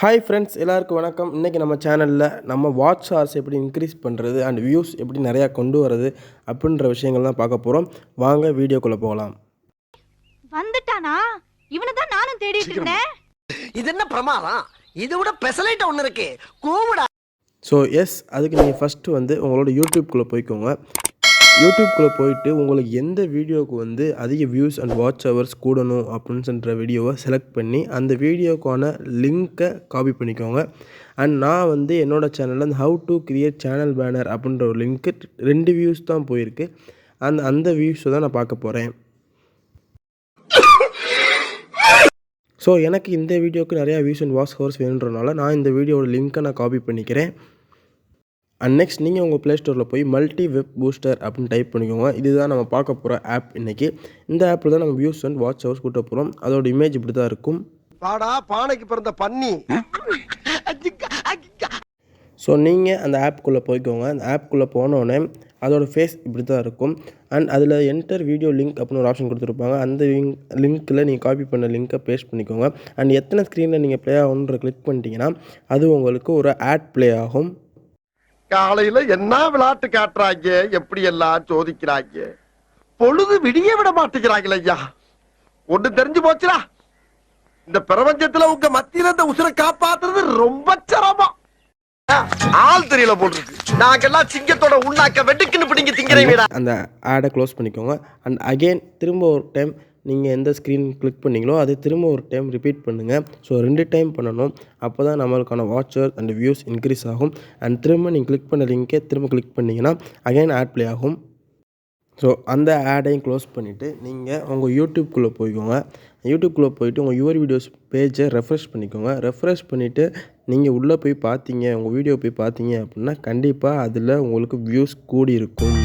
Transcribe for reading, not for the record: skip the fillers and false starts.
Hi friends, எல்லாருக்கும் வணக்கம். இன்றைக்கி நம்ம சேனலில் நம்ம வாட்ச் ஹார்ஸ் எப்படி இன்க்ரீஸ் பண்ணுறது அண்ட் வியூஸ் எப்படி நிறையா கொண்டு வரது அப்படின்ற விஷயங்கள் தான் பார்க்க போகிறோம். வாங்க வீடியோக்குள்ளே போகலாம். வந்துட்டானா? இவனை தான் நானும் தேடிட்டு இருந்தேன். இது என்ன பிரமாதம்? இது விட பெசலைட் ஒன்று இருக்கு, கூவுடா. ஸோ அதுக்கு நீங்கள் ஃபஸ்ட்டு உங்களோட யூடியூப்குள்ளே போய்க்கோங்க. யூடியூப்குள்ளே போயிட்டு உங்களுக்கு எந்த வீடியோவுக்கு அதிக வியூஸ் அண்ட் வாட்ச் ஹவர்ஸ் கூடணும் அப்படின்னு சொல்கிற வீடியோவை செலக்ட் பண்ணி அந்த வீடியோக்கான லிங்க்கை காப்பி பண்ணிக்கோங்க. அண்ட் நான் என்னோடய சேனலில் how to create channel banner அப்படின்ற ஒரு லிங்க்கு 2 வியூஸ் தான் போயிருக்கு. அந்த வியூஸை தான் நான் பார்க்க போகிறேன். ஸோ எனக்கு இந்த வீடியோவுக்கு நிறையா வியூஸ் அண்ட் வாட்ச் ஹவர்ஸ் வேணுன்றனால நான் இந்த வீடியோவோட லிங்க்கை நான் காப்பி பண்ணிக்கிறேன். அண்ட் நெக்ஸ்ட் நீங்கள் உங்கள் ப்ளே ஸ்டோரில் போய் மல்டி வெப் பூஸ்டர் அப்படின்னு டைப் பண்ணிக்கோங்க. இதுதான் நம்ம பார்க்க போகிற ஆப் இன்றைக்கி. இந்த ஆப்பில் தான் நம்ம வியூஸ் அண்ட் வாட்ச் ஹவர்ஸ் கூட்ட போகிறோம். அதோட இமேஜ் இப்படி தான் இருக்கும். பாடா பானைக்கு பிறந்த பன்னி. ஸோ நீங்கள் அந்த ஆப்புக்குள்ளே போய்க்கோங்க. அந்த ஆப்புக்குள்ளே போனோடனே அதோடய ஃபேஸ் இப்படி தான் இருக்கும். அண்ட் அதில் என்டர் வீடியோ லிங்க் அப்படின்னு ஒரு ஆப்ஷன் கொடுத்துருப்பாங்க. அந்த லிங்க்கில் நீங்கள் காப்பி பண்ண லிங்க்கை பேஸ்ட் பண்ணிக்கோங்க. அண்ட் எத்தனை ஸ்க்ரீனில் நீங்கள் ப்ளே ஆகுன்ற கிளிக் பண்ணிட்டீங்கன்னா அது உங்களுக்கு ஒரு ஆட் ப்ளே ஆகும். காலையில என்ன விளையாட்டு காட்டுறாங்க, எப்படி எல்லாம் சோதிக்கிறாங்க, பொழுது விடிய விட மாட்டேங்கிறாங்களே ஐயா. ஒண்ணு தெரிஞ்சு போச்சுடா, இந்த பிரபஞ்சத்துல உங்க மத்தியில இந்த உசுரை காப்பாத்துறது ரொம்ப சிரமம். ஆள் தெரியல போட்டுருக்கு. நாங்கெல்லாம் சிங்கத்தோட உண்ணாக்க வெட்டுக்குன்னு பிடிங்க திங்கிறீங்க. அந்த ஆடை க்ளோஸ் பண்ணிக்கோங்க. அண்ட் அகெயின் திரும்ப ஒரு டைம் நீங்கள் எந்த ஸ்க்ரீன் கிளிக் பண்ணிங்களோ அதை திரும்ப ஒரு டைம் ரிப்பீட் பண்ணுங்கள். ஸோ 2 டைம் பண்ணணும். அப்போ தான் நம்மளுக்கான வாட்சர் அண்ட் வியூஸ் இன்க்ரீஸ் ஆகும். அண்ட் திரும்ப நீங்கள் கிளிக் பண்ண லிங்கே திரும்ப கிளிக் பண்ணிங்கன்னா அகைன் ஆட் ப்ளே ஆகும். ஸோ அந்த ஆடையும் க்ளோஸ் பண்ணிவிட்டு நீங்கள் உங்கள் யூடியூப்குள்ளே போய்க்கோங்க. யூடியூப்குள்ளே போய்ட்டு உங்கள் யுவர் வீடியோஸ் பேஜை ரெஃப்ரெஷ் பண்ணிக்கோங்க. ரெஃப்ரெஷ் பண்ணிவிட்டு நீங்கள் உள்ளே போய் பார்த்தீங்க, உங்கள் வீடியோ போய் பார்த்தீங்க அப்படின்னா கண்டிப்பாக அதில் உங்களுக்கு வியூஸ் கூடி இருக்கும்.